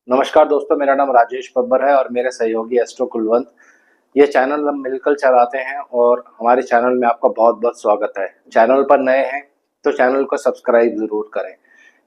नमस्कार दोस्तों, मेरा नाम राजेश बब्बर है और मेरे सहयोगी एस्ट्रो कुलवंत। ये चैनल हम मिलकर चलाते हैं और हमारे चैनल में आपका बहुत बहुत स्वागत है। चैनल पर नए हैं तो चैनल को सब्सक्राइब ज़रूर करें।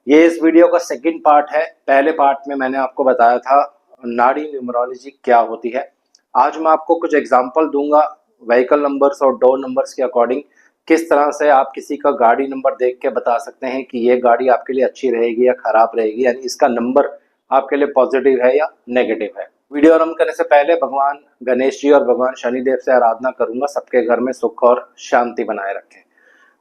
ये इस वीडियो का सेकंड पार्ट है। पहले पार्ट में मैंने आपको बताया था नाड़ी न्यूमरोलॉजी क्या होती है। आज मैं आपको कुछ एग्जाम्पल दूंगा व्हीकल नंबर्स और डोर नंबर्स के अकॉर्डिंग, किस तरह से आप किसी का गाड़ी नंबर देख के बता सकते हैं कि ये गाड़ी आपके लिए अच्छी रहेगी या खराब रहेगी, यानी इसका नंबर आपके लिए पॉजिटिव है या नेगेटिव है। वीडियो आरंभ करने से पहले भगवान गणेश जी और भगवान शनिदेव से आराधना करूंगा सबके घर में सुख और शांति बनाए रखें।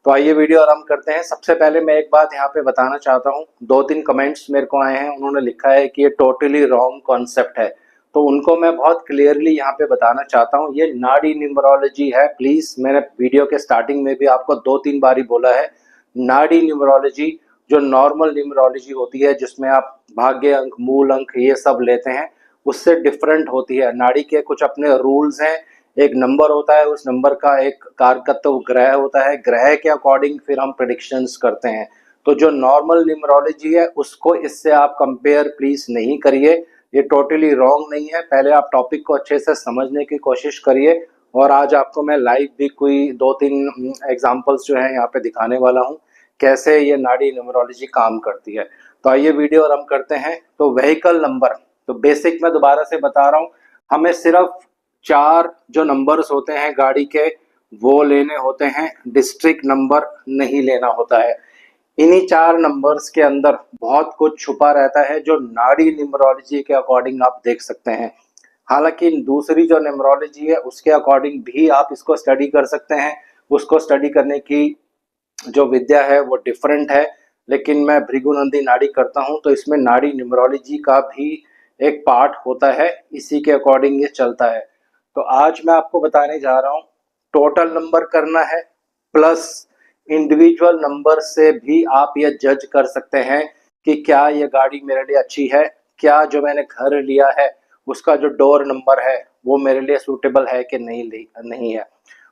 तो आइए वीडियो आरंभ करते हैं। सबसे पहले मैं एक बात यहाँ पे बताना चाहता हूँ। 2-3 कमेंट्स मेरे को आए हैं, उन्होंने लिखा है कि ये टोटली रॉन्ग कॉन्सेप्ट है, तो उनको मैं बहुत क्लियरली यहाँ पे बताना चाहता हूँ। ये नाड़ी न्यूमरोलॉजी है। प्लीज, मैंने वीडियो के स्टार्टिंग में भी आपको 2-3 बार ही बोला है, नाड़ी न्यूमरोलॉजी जो नॉर्मल न्यूमरोलॉजी होती है जिसमें आप भाग्य अंक, मूल अंक ये सब लेते हैं, उससे डिफरेंट होती है। नाड़ी के कुछ अपने रूल्स हैं। एक नंबर होता है, उस नंबर का एक कारकत्व ग्रह होता है, ग्रह के अकॉर्डिंग फिर हम प्रेडिक्शंस करते हैं। तो जो नॉर्मल न्यूमरोलॉजी है उसको इससे आप कंपेयर प्लीज नहीं करिए। ये टोटली रॉन्ग नहीं है। पहले आप टॉपिक को अच्छे से समझने की कोशिश करिए और आज आपको मैं लाइव भी कोई 2-3 एग्जांपल्स जो है यहाँ पे दिखाने वाला हूँ कैसे ये नाड़ी न्यूमरोलॉजी काम करती है। तो आइए वीडियो आरंभ करते हैं। तो व्हीकल नंबर, तो बेसिक मैं दोबारा से बता रहा हूँ, हमें सिर्फ 4 जो नंबर्स होते हैं गाड़ी के वो लेने होते हैं, डिस्ट्रिक्ट नंबर नहीं लेना होता है। इन्हीं 4 नंबर्स के अंदर बहुत कुछ छुपा रहता है जो नाड़ी न्यूमरोलॉजी के अकॉर्डिंग आप देख सकते हैं। हालांकि दूसरी जो न्यूमरोलॉजी है उसके अकॉर्डिंग भी आप इसको स्टडी कर सकते हैं। उसको स्टडी करने की जो विद्या है वो डिफरेंट है, लेकिन मैं भृगुनंदी नाड़ी करता हूं तो इसमें नाड़ी न्यूमरोलॉजी का भी एक पार्ट होता है, इसी के अकॉर्डिंग ये चलता है। तो आज मैं आपको बताने जा रहा हूं, टोटल नंबर करना है प्लस इंडिविजुअल नंबर से भी आप ये जज कर सकते हैं कि क्या ये गाड़ी मेरे लिए अच्छी है, क्या जो मैंने घर लिया है उसका जो डोर नंबर है वो मेरे लिए सूटेबल है कि नहीं है।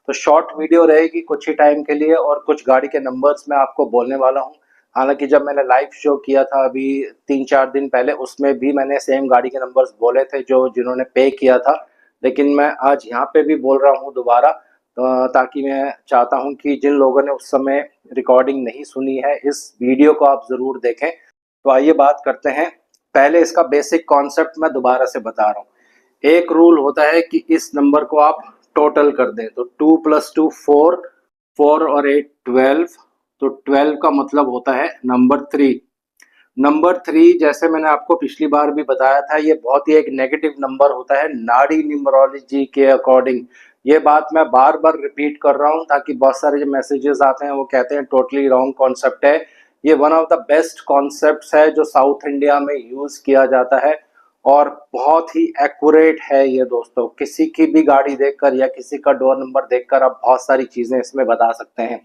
तो शॉर्ट वीडियो रहेगी कुछ ही टाइम के लिए और कुछ गाड़ी के नंबर्स मैं आपको बोलने वाला हूँ। हालांकि जब मैंने लाइव शो किया था अभी 3-4 दिन पहले, उसमें भी मैंने सेम गाड़ी के नंबर्स बोले थे जो जिन्होंने पे किया था, लेकिन मैं आज यहाँ पे भी बोल रहा हूँ दोबारा, ताकि मैं चाहता हूँ कि जिन लोगों ने उस समय रिकॉर्डिंग नहीं सुनी है इस वीडियो को आप ज़रूर देखें। तो आइए बात करते हैं। पहले इसका बेसिक कॉन्सेप्ट मैं दोबारा से बता रहा हूँ। एक रूल होता है कि इस नंबर को आप टोटल कर दें, तो 2 + 2 4, 4 और 8 12, तो 12 का मतलब होता है नंबर 3। नंबर 3 जैसे मैंने आपको पिछली बार भी बताया था, ये बहुत ही एक नेगेटिव नंबर होता है नाड़ी न्यूमरोलॉजी के अकॉर्डिंग। ये बात मैं बार बार रिपीट कर रहा हूँ ताकि बहुत सारे जो मैसेजेस आते हैं वो कहते हैं टोटली रॉन्ग कॉन्सेप्ट है। ये one of the best concepts है जो साउथ इंडिया में यूज किया जाता है और बहुत ही एक्यूरेट है ये दोस्तों। किसी की भी गाड़ी देखकर या किसी का डोर नंबर देखकर आप बहुत सारी चीजें इसमें बता सकते हैं।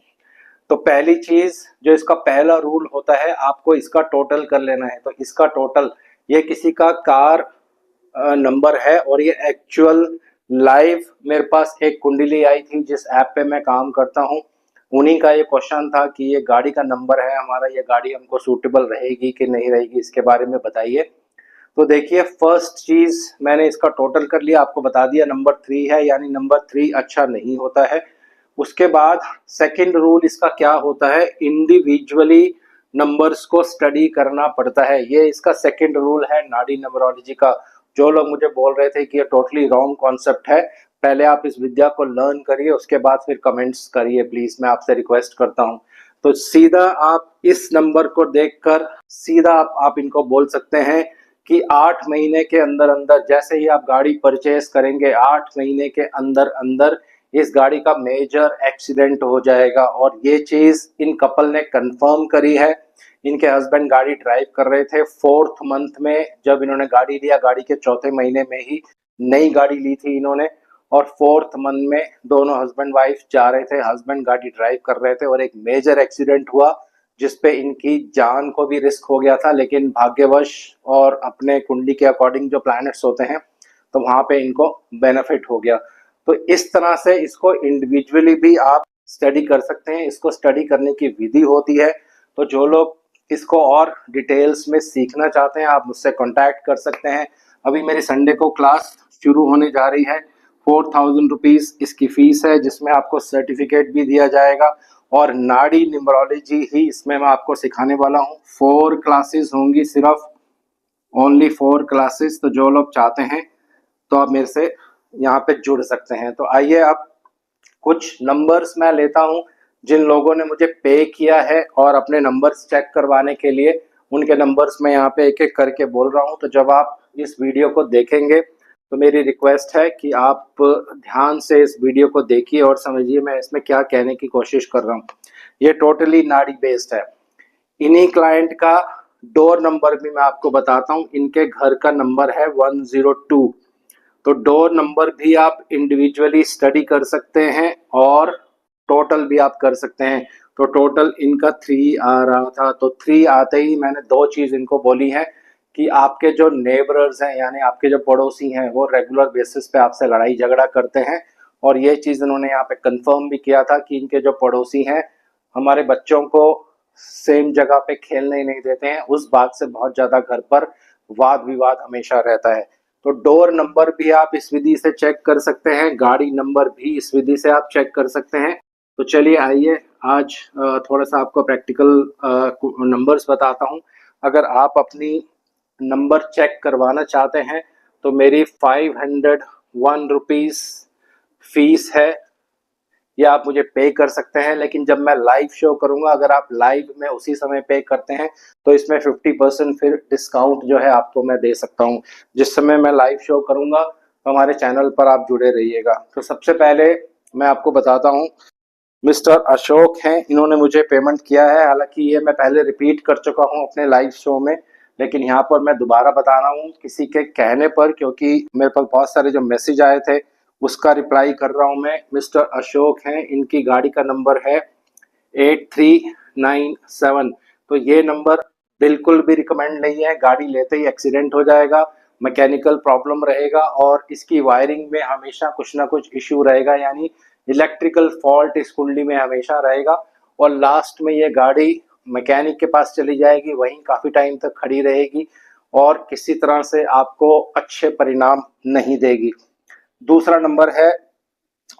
तो पहली चीज जो इसका पहला रूल होता है, आपको इसका टोटल कर लेना है। तो इसका टोटल, ये किसी का कार नंबर है और ये एक्चुअल लाइव मेरे पास एक कुंडली आई थी जिस ऐप पे मैं काम करता हूँ, उन्हीं का ये क्वेश्चन था कि ये गाड़ी का नंबर है हमारा, ये गाड़ी हमको सूटेबल रहेगी कि नहीं रहेगी, इसके बारे में बताइए। तो देखिए, फर्स्ट चीज मैंने इसका टोटल कर लिया, आपको बता दिया नंबर 3 है, यानी नंबर 3 अच्छा नहीं होता है। उसके बाद सेकंड रूल इसका क्या होता है, इंडिविजुअली नंबर्स को स्टडी करना पड़ता है। ये इसका सेकंड रूल है नाड़ी न्यूमरोलॉजी का। जो लोग मुझे बोल रहे थे कि ये टोटली रॉन्ग कॉन्सेप्ट है, पहले आप इस विद्या को लर्न करिए, उसके बाद फिर कमेंट्स करिए प्लीज, मैं आपसे रिक्वेस्ट करता हूँ। तो सीधा आप इस नंबर को देखकर सीधा आप इनको बोल सकते हैं कि 8 महीने के अंदर अंदर, जैसे ही आप गाड़ी परचेस करेंगे, 8 महीने के अंदर अंदर इस गाड़ी का मेजर एक्सीडेंट हो जाएगा। और ये चीज इन कपल ने कंफर्म करी है। इनके हस्बैंड गाड़ी ड्राइव कर रहे थे 4th मंथ में, जब इन्होंने गाड़ी लिया, गाड़ी के 4थे महीने में ही नई गाड़ी ली थी इन्होंने, और 4th मंथ में दोनों हस्बैंड वाइफ जा रहे थे, हस्बैंड गाड़ी ड्राइव कर रहे थे और एक मेजर एक्सीडेंट हुआ जिसपे इनकी जान को भी रिस्क हो गया था। लेकिन भाग्यवश और अपने कुंडली के अकॉर्डिंग जो प्लैनेट्स होते हैं, तो वहां पे इनको बेनिफिट हो गया। तो इस तरह से इसको इंडिविजुअली भी आप स्टडी कर सकते हैं। इसको स्टडी करने की विधि होती है। तो जो लोग इसको और डिटेल्स में सीखना चाहते हैं आप मुझसे कांटेक्ट कर सकते हैं। अभी मेरी संडे को क्लास शुरू होने जा रही है। 4000 रुपीज़ इसकी फीस है, जिसमें आपको सर्टिफिकेट भी दिया जाएगा और नाड़ी न्यूमरोलॉजी ही इसमें मैं आपको सिखाने वाला हूँ। 4 क्लासेस होंगी, सिर्फ ओनली 4 क्लासेस। तो जो लोग चाहते हैं तो आप मेरे से यहाँ पे जुड़ सकते हैं। तो आइए अब कुछ नंबर्स मैं लेता हूँ जिन लोगों ने मुझे पे किया है और अपने नंबर्स चेक करवाने के लिए उनके नंबर्स मैं यहाँ पे एक एक करके बोल रहा हूँ। तो जब आप इस वीडियो को देखेंगे तो मेरी रिक्वेस्ट है कि आप ध्यान से इस वीडियो को देखिए और समझिए मैं इसमें क्या कहने की कोशिश कर रहा हूँ। ये टोटली नाड़ी बेस्ड है। इन्हीं क्लाइंट का डोर नंबर भी मैं आपको बताता हूँ। इनके घर का नंबर है 102। तो डोर नंबर भी आप इंडिविजुअली स्टडी कर सकते हैं और टोटल भी आप कर सकते हैं। तो टोटल इनका 3 आ रहा था, तो 3 आते ही मैंने 2 चीज़ इनको बोली है कि आपके जो नेबरर्स हैं यानी आपके जो पड़ोसी हैं वो रेगुलर बेसिस पे आपसे लड़ाई झगड़ा करते हैं। और ये चीज़ इन्होंने यहाँ पे कंफर्म भी किया था कि इनके जो पड़ोसी हैं हमारे बच्चों को सेम जगह पे खेलने ही नहीं देते हैं। उस बात से बहुत ज़्यादा घर पर वाद विवाद हमेशा रहता है। तो डोर नंबर भी आप इस विधि से चेक कर सकते हैं, गाड़ी नंबर भी इस विधि से आप चेक कर सकते हैं। तो चलिए आइए आज थोड़ा सा आपको प्रैक्टिकल नंबर्स बताता हूं। अगर आप अपनी नंबर चेक करवाना चाहते हैं तो मेरी 501 रुपीज़ फीस है, ये आप मुझे पे कर सकते हैं। लेकिन जब मैं लाइव शो करूंगा, अगर आप लाइव में उसी समय पे करते हैं तो इसमें 50% फिर डिस्काउंट जो है आपको मैं दे सकता हूं। जिस समय मैं लाइव शो करूंगा तो हमारे चैनल पर आप जुड़े रहिएगा। तो सबसे पहले मैं आपको बताता हूं, मिस्टर अशोक हैं, इन्होंने मुझे पेमेंट किया है। हालांकि ये मैं पहले रिपीट कर चुका हूं अपने लाइव शो में, लेकिन यहाँ पर मैं दोबारा बता रहा हूँ किसी के कहने पर, क्योंकि मेरे पास बहुत सारे जो मैसेज आए थे उसका रिप्लाई कर रहा हूँ मैं। मिस्टर अशोक हैं, इनकी गाड़ी का नंबर है 8397। तो ये नंबर बिल्कुल भी रिकमेंड नहीं है। गाड़ी लेते ही एक्सीडेंट हो जाएगा, मैकेनिकल प्रॉब्लम रहेगा और इसकी वायरिंग में हमेशा कुछ ना कुछ इश्यू रहेगा, यानी इलेक्ट्रिकल फॉल्ट इस कुंडली में हमेशा रहेगा। और लास्ट में ये गाड़ी मैकेनिक के पास चली जाएगी, वहीं काफ़ी टाइम तक खड़ी रहेगी और किसी तरह से आपको अच्छे परिणाम नहीं देगी। दूसरा नंबर है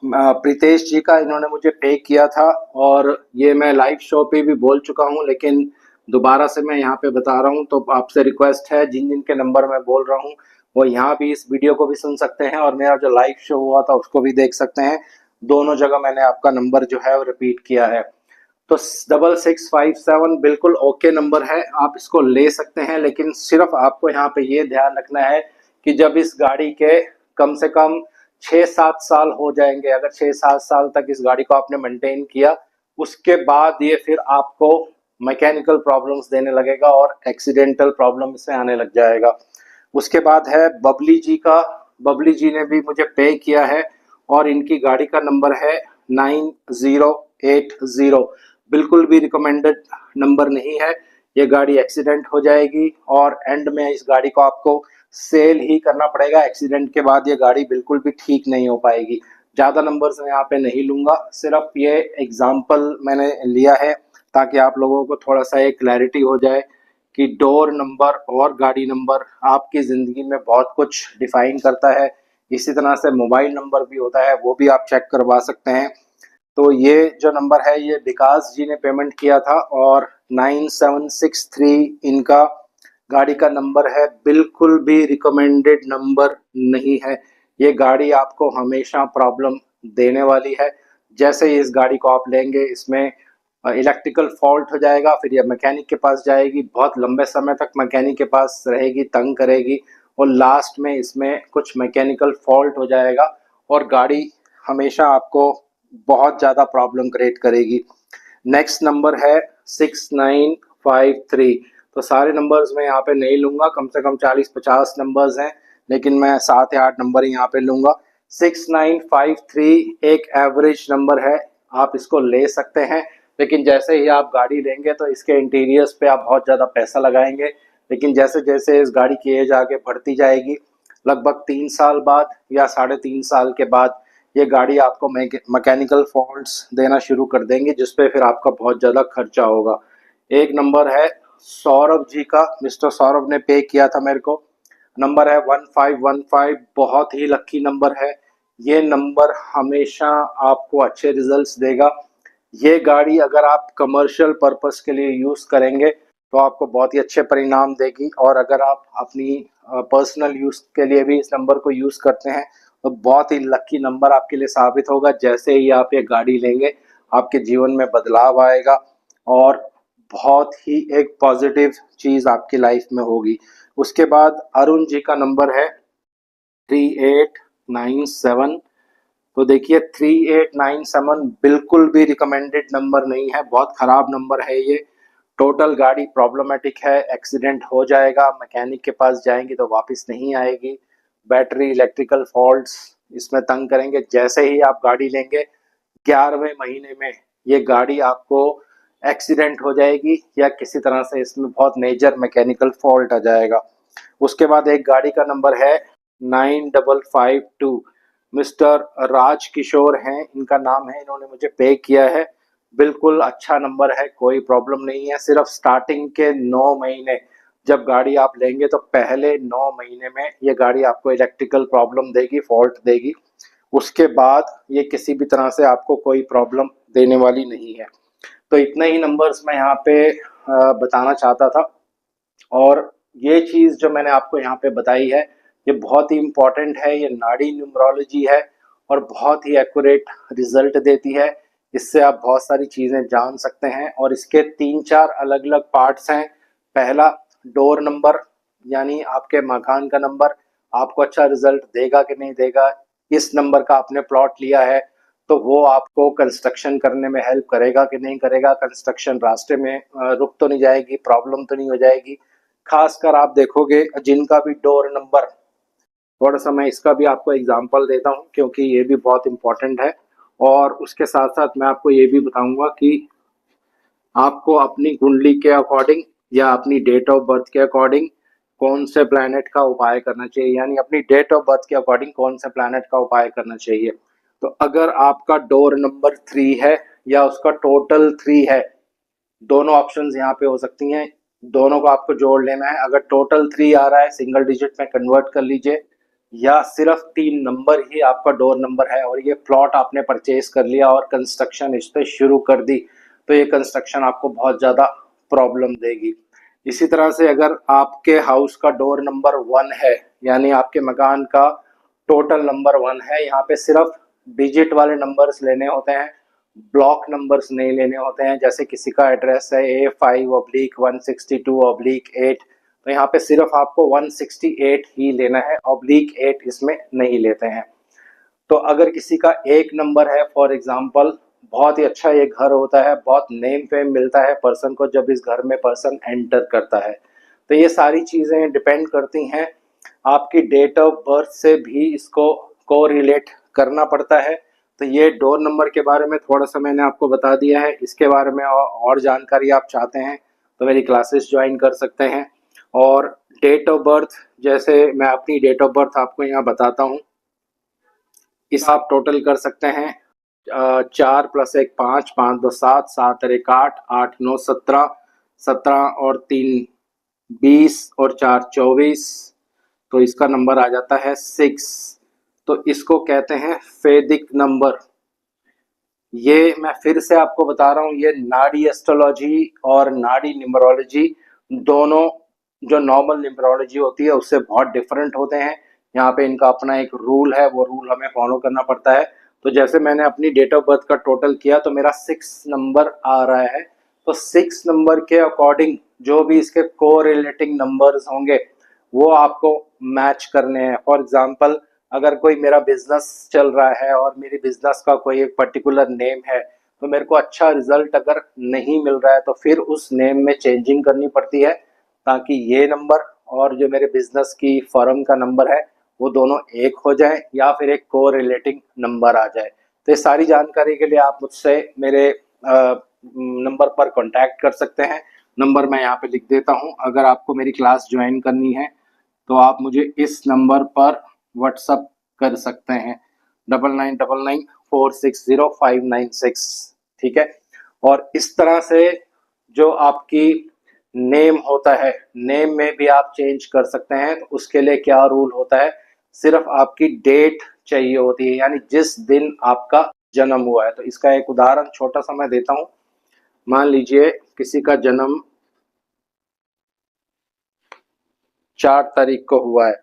प्रीतेश जी का, इन्होंने मुझे पे किया था और ये मैं लाइव शो पे भी बोल चुका हूँ, लेकिन दोबारा से मैं यहाँ पे बता रहा हूँ। तो आपसे रिक्वेस्ट है, जिन जिन के नंबर मैं बोल रहा हूँ वो यहाँ भी इस वीडियो को भी सुन सकते हैं और मेरा जो लाइव शो हुआ था उसको भी देख सकते हैं। दोनों जगह मैंने आपका नंबर जो है वो रिपीट किया है। तो 6657 बिल्कुल ओके नंबर है, आप इसको ले सकते हैं। लेकिन सिर्फ आपको यहाँ पे ये ध्यान रखना है कि जब इस गाड़ी के कम से कम 6-7 साल हो जाएंगे, अगर 6-7 साल तक इस गाड़ी को आपने मेंटेन किया, उसके बाद ये फिर आपको मैकेनिकल प्रॉब्लम्स देने लगेगा और एक्सीडेंटल प्रॉब्लम इसमें आने लग जाएगा। उसके बाद है बबली जी का, बबली जी ने भी मुझे पे किया है और इनकी गाड़ी का नंबर है 9080। बिल्कुल भी रिकमेंडेड नंबर नहीं है, ये गाड़ी एक्सीडेंट हो जाएगी और एंड में इस गाड़ी को आपको सेल ही करना पड़ेगा। एक्सीडेंट के बाद ये गाड़ी बिल्कुल भी ठीक नहीं हो पाएगी। ज़्यादा नंबर्स मैं यहाँ पे नहीं लूँगा, सिर्फ ये एग्जाम्पल मैंने लिया है ताकि आप लोगों को थोड़ा सा एक क्लैरिटी हो जाए कि डोर नंबर और गाड़ी नंबर आपकी ज़िंदगी में बहुत कुछ डिफाइन करता है। इसी तरह से मोबाइल नंबर भी होता है, वो भी आप चेक करवा सकते हैं। तो ये जो नंबर है ये विकास जी ने पेमेंट किया था और 9763 इनका गाड़ी का नंबर है। बिल्कुल भी रिकमेंडेड नंबर नहीं है, ये गाड़ी आपको हमेशा प्रॉब्लम देने वाली है। जैसे ही इस गाड़ी को आप लेंगे इसमें इलेक्ट्रिकल फॉल्ट हो जाएगा, फिर ये मैकेनिक के पास जाएगी, बहुत लंबे समय तक मैकेनिक के पास रहेगी, तंग करेगी और लास्ट में इसमें कुछ मैकेनिकल फॉल्ट हो जाएगा और गाड़ी हमेशा आपको बहुत ज़्यादा प्रॉब्लम क्रिएट करेगी। नेक्स्ट नंबर है 6953। तो सारे नंबर्स मैं यहाँ पे नहीं लूँगा, कम से कम 40-50 नंबर्स हैं, लेकिन मैं 7 या 8 नंबर ही यहाँ पे लूँगा। 6953 एक एवरेज नंबर है, आप इसको ले सकते हैं। लेकिन जैसे ही आप गाड़ी लेंगे तो इसके इंटीरियर्स पे आप बहुत ज़्यादा पैसा लगाएंगे, लेकिन जैसे जैसे इस गाड़ी की एज आगे बढ़ती जाएगी, लगभग 3 साल बाद या 3.5 साल के बाद ये गाड़ी आपको मैकेनिकल फॉल्ट्स देना शुरू कर देंगे, जिस पे फिर आपका बहुत ज़्यादा खर्चा होगा। एक नंबर है सौरभ जी का, मिस्टर सौरभ ने पे किया था मेरे को। नंबर है 1515, बहुत ही लकी नंबर है। ये नंबर हमेशा आपको अच्छे रिजल्ट्स देगा। ये गाड़ी अगर आप कमर्शियल पर्पस के लिए यूज़ करेंगे तो आपको बहुत ही अच्छे परिणाम देगी, और अगर आप अपनी पर्सनल यूज़ के लिए भी इस नंबर को यूज़ करते हैं तो बहुत ही लकी नंबर आपके लिए साबित होगा। जैसे ही आप ये गाड़ी लेंगे आपके जीवन में बदलाव आएगा और बहुत ही एक पॉजिटिव चीज़ आपकी लाइफ में होगी। उसके बाद अरुण जी का नंबर है 3897। तो देखिए 3897 बिल्कुल भी रिकमेंडेड नंबर नहीं है, बहुत ख़राब नंबर है ये। टोटल गाड़ी प्रॉब्लमेटिक है, एक्सीडेंट हो जाएगा, मैकेनिक के पास जाएंगी तो वापस नहीं आएगी। बैटरी इलेक्ट्रिकल फॉल्ट्स इसमें तंग करेंगे। जैसे ही आप गाड़ी लेंगे 11वें महीने में ये गाड़ी आपको एक्सीडेंट हो जाएगी या किसी तरह से इसमें बहुत मेजर मैकेनिकल फॉल्ट आ जाएगा। उसके बाद एक गाड़ी का नंबर है 9552, मिस्टर राज किशोर हैं इनका नाम है, इन्होंने मुझे पे किया है। बिल्कुल अच्छा नंबर है, कोई प्रॉब्लम नहीं है। सिर्फ स्टार्टिंग के 9 महीने जब गाड़ी आप लेंगे तो पहले 9 महीने में ये गाड़ी आपको इलेक्ट्रिकल प्रॉब्लम देगी, फॉल्ट देगी। उसके बाद ये किसी भी तरह से आपको कोई प्रॉब्लम देने वाली नहीं है। तो इतने ही नंबर्स मैं यहाँ पे बताना चाहता था। और ये चीज़ जो मैंने आपको यहाँ पे बताई है ये बहुत ही इम्पॉर्टेंट है, ये नाड़ी न्यूमरोलॉजी है और बहुत ही एक्यूरेट रिजल्ट देती है। इससे आप बहुत सारी चीज़ें जान सकते हैं और इसके 3-4 अलग अलग पार्ट्स हैं। पहला डोर नंबर, यानी आपके मकान का नंबर आपको अच्छा रिजल्ट देगा कि नहीं देगा। इस नंबर का आपने प्लॉट लिया है तो वो आपको कंस्ट्रक्शन करने में हेल्प करेगा कि नहीं करेगा, कंस्ट्रक्शन रास्ते में रुक तो नहीं जाएगी, प्रॉब्लम तो नहीं हो जाएगी। खासकर आप देखोगे जिनका भी डोर नंबर, थोड़ा सा मैं इसका भी आपको एग्जांपल देता हूँ क्योंकि ये भी बहुत इंपॉर्टेंट है। और उसके साथ साथ मैं आपको ये भी बताऊंगा कि आपको अपनी कुंडली के अकॉर्डिंग या अपनी डेट ऑफ बर्थ के अकॉर्डिंग कौन से प्लैनेट का उपाय करना चाहिए, यानी अपनी डेट ऑफ बर्थ के अकॉर्डिंग कौन से प्लैनेट का उपाय करना चाहिए। तो अगर आपका डोर नंबर 3 है या उसका टोटल 3 है, दोनों ऑप्शंस यहाँ पे हो सकती हैं, दोनों को आपको जोड़ लेना है। अगर टोटल 3 आ रहा है सिंगल डिजिट में कन्वर्ट कर लीजिए, या सिर्फ 3 नंबर ही आपका डोर नंबर है और ये प्लॉट आपने परचेज कर लिया और कंस्ट्रक्शन इस पर शुरू कर दी तो ये कंस्ट्रक्शन आपको बहुत ज़्यादा प्रॉब्लम देगी। इसी तरह से अगर आपके हाउस का डोर नंबर 1 है, यानी आपके मकान का टोटल नंबर 1 है, यहाँ पे सिर्फ डिजिट वाले नंबर्स लेने होते हैं, ब्लॉक नंबर्स नहीं लेने होते हैं। जैसे किसी का एड्रेस है A5/162/8, तो यहाँ पे सिर्फ आपको 168 ही लेना है, /8 इसमें नहीं लेते हैं। तो अगर किसी का एक नंबर है, फॉर एग्जांपल, बहुत ही अच्छा ये घर होता है, बहुत नेम फेम मिलता है पर्सन को जब इस घर में पर्सन एंटर करता है। तो ये सारी चीज़ें डिपेंड करती हैं, आपकी डेट ऑफ बर्थ से भी इसको कोरिलेट करना पड़ता है। तो ये डोर नंबर के बारे में थोड़ा सा मैंने आपको बता दिया है। इसके बारे में और जानकारी आप चाहते हैं तो मेरी क्लासेस ज्वाइन कर सकते हैं। और डेट ऑफ बर्थ, जैसे मैं अपनी डेट ऑफ बर्थ आपको यहाँ बताता हूँ, इस आप टोटल कर सकते हैं। 4 + 1 5, 5 2 7, 7 और 1 8, 8 9 17, 17 और 3 20 और 4 24, तो इसका नंबर आ जाता है 6। तो इसको कहते हैं फेदिक नंबर। ये मैं फिर से आपको बता रहा हूँ, ये नाड़ी एस्ट्रोलॉजी और नाड़ी न्यूमरोलॉजी दोनों जो नॉर्मल न्यूमरोलॉजी होती है उससे बहुत डिफरेंट होते हैं। यहाँ पे इनका अपना एक रूल है, वो रूल हमें फॉलो करना पड़ता है। तो जैसे मैंने अपनी डेट ऑफ बर्थ का टोटल किया तो मेरा 6 नंबर आ रहा है। तो 6 नंबर के अकॉर्डिंग जो भी इसके कोरिलेटिंग नंबर्स होंगे वो आपको मैच करने हैं। फॉर एग्जांपल, अगर कोई मेरा बिजनेस चल रहा है और मेरी बिजनेस का कोई एक पर्टिकुलर नेम है, तो मेरे को अच्छा रिजल्ट अगर नहीं मिल रहा है तो फिर उस नेम में चेंजिंग करनी पड़ती है ताकि ये नंबर और जो मेरे बिजनेस की फर्म का नंबर है वो दोनों एक हो जाए या फिर एक कोरिलेटिंग नंबर आ जाए। तो ये सारी जानकारी के लिए आप मुझसे मेरे नंबर पर कांटेक्ट कर सकते हैं। नंबर मैं यहाँ पे लिख देता हूँ। अगर आपको मेरी क्लास ज्वाइन करनी है तो आप मुझे इस नंबर पर व्हाट्सअप कर सकते हैं, 9999460596। ठीक है। और इस तरह से जो आपकी नेम होता है, नेम में भी आप चेंज कर सकते हैं। तो उसके लिए क्या रूल होता है, सिर्फ आपकी डेट चाहिए होती है, यानी जिस दिन आपका जन्म हुआ है। तो इसका एक उदाहरण छोटा सा मैं देता हूँ। मान लीजिए किसी का जन्म 4 तारीख को हुआ है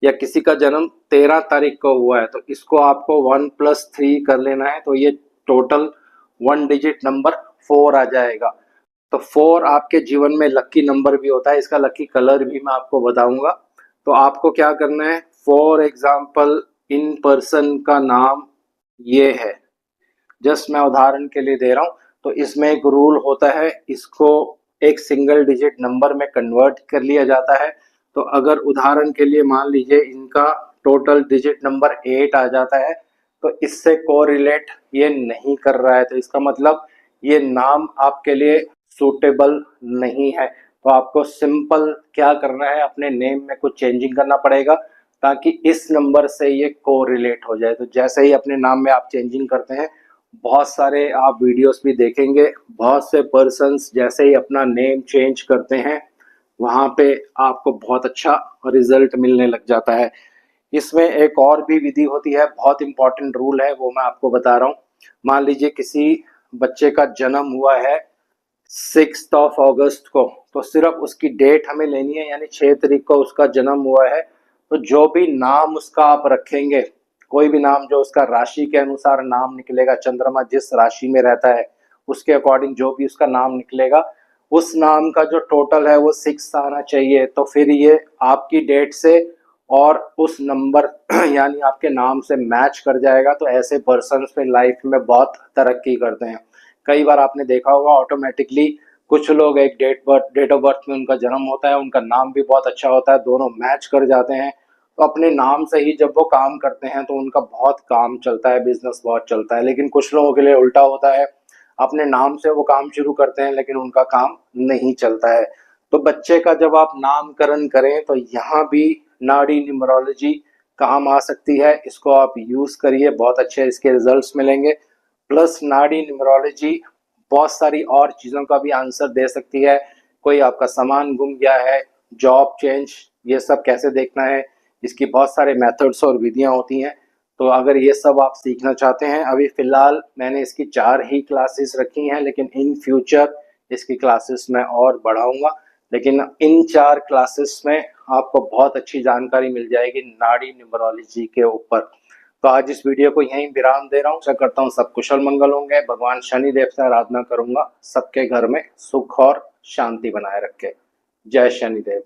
या किसी का जन्म 13 तारीख को हुआ है, तो इसको आपको 1+3 कर लेना है, तो ये टोटल 1 डिजिट नंबर 4 आ जाएगा। तो 4 आपके जीवन में लकी नंबर भी होता है, इसका लकी कलर भी मैं आपको बताऊंगा। तो आपको क्या करना है, फॉर एग्जाम्पल इन पर्सन का नाम ये है, जस्ट मैं उदाहरण के लिए दे रहा हूँ। तो इसमें एक रूल होता है, इसको एक सिंगल डिजिट नंबर में कन्वर्ट कर लिया जाता है। तो अगर उदाहरण के लिए मान लीजिए इनका टोटल डिजिट नंबर 8 आ जाता है, तो इससे कोरिलेट ये नहीं कर रहा है, तो इसका मतलब ये नाम आपके लिए सूटेबल नहीं है। तो आपको सिंपल क्या करना है, अपने नेम में कुछ चेंजिंग करना पड़ेगा ताकि इस नंबर से ये कोरिलेट हो जाए। तो जैसे ही अपने नाम में आप चेंजिंग करते हैं, बहुत सारे आप वीडियोस भी देखेंगे, बहुत से पर्सन्स जैसे ही अपना नेम चेंज करते हैं वहां पे आपको बहुत अच्छा रिजल्ट मिलने लग जाता है। इसमें एक और भी विधि होती है, बहुत इंपॉर्टेंट रूल है, वो मैं आपको बता रहा हूँ। मान लीजिए किसी बच्चे का जन्म हुआ है 6 अगस्त को, तो सिर्फ उसकी डेट हमें लेनी है, यानी 6 तारीख को उसका जन्म हुआ है। तो जो भी नाम उसका आप रखेंगे, कोई भी नाम जो उसका राशि के अनुसार नाम निकलेगा, चंद्रमा जिस राशि में रहता है उसके अकॉर्डिंग जो भी उसका नाम निकलेगा, उस नाम का जो टोटल है वो 6 आना चाहिए। तो फिर ये आपकी डेट से और उस नंबर यानी आपके नाम से मैच कर जाएगा। तो ऐसे पर्सन पे लाइफ में बहुत तरक्की करते हैं। कई बार आपने देखा होगा ऑटोमेटिकली कुछ लोग एक डेट ऑफ बर्थ में उनका जन्म होता है, उनका नाम भी बहुत अच्छा होता है, दोनों मैच कर जाते हैं। तो अपने नाम से ही जब वो काम करते हैं तो उनका बहुत काम चलता है, बिजनेस बहुत चलता है। लेकिन कुछ लोगों के लिए उल्टा होता है, अपने नाम से वो काम शुरू करते हैं लेकिन उनका काम नहीं चलता है। तो बच्चे का जब आप नामकरण करें तो यहाँ भी नाड़ी न्यूमरोलॉजी काम आ सकती है, इसको आप यूज करिए, बहुत अच्छे इसके रिजल्ट्स मिलेंगे। प्लस नाड़ी न्यूमरोलॉजी बहुत सारी और चीज़ों का भी आंसर दे सकती है। कोई आपका सामान गुम गया है, जॉब चेंज, ये सब कैसे देखना है, इसकी बहुत सारे मेथड्स और विधियां होती हैं। तो अगर ये सब आप सीखना चाहते हैं, अभी फ़िलहाल मैंने इसकी 4 ही क्लासेस रखी हैं, लेकिन इन फ्यूचर इसकी क्लासेस मैं और बढ़ाऊंगा। लेकिन इन 4 क्लासेस में आपको बहुत अच्छी जानकारी मिल जाएगी नाड़ी न्यूमरोलॉजी के ऊपर। तो आज इस वीडियो को यहीं विराम दे रहा हूँ। आशा करता हूँ सब कुशल मंगल होंगे। भगवान शनिदेव से आराधना करूंगा सबके घर में सुख और शांति बनाए रखे। जय शनिदेव।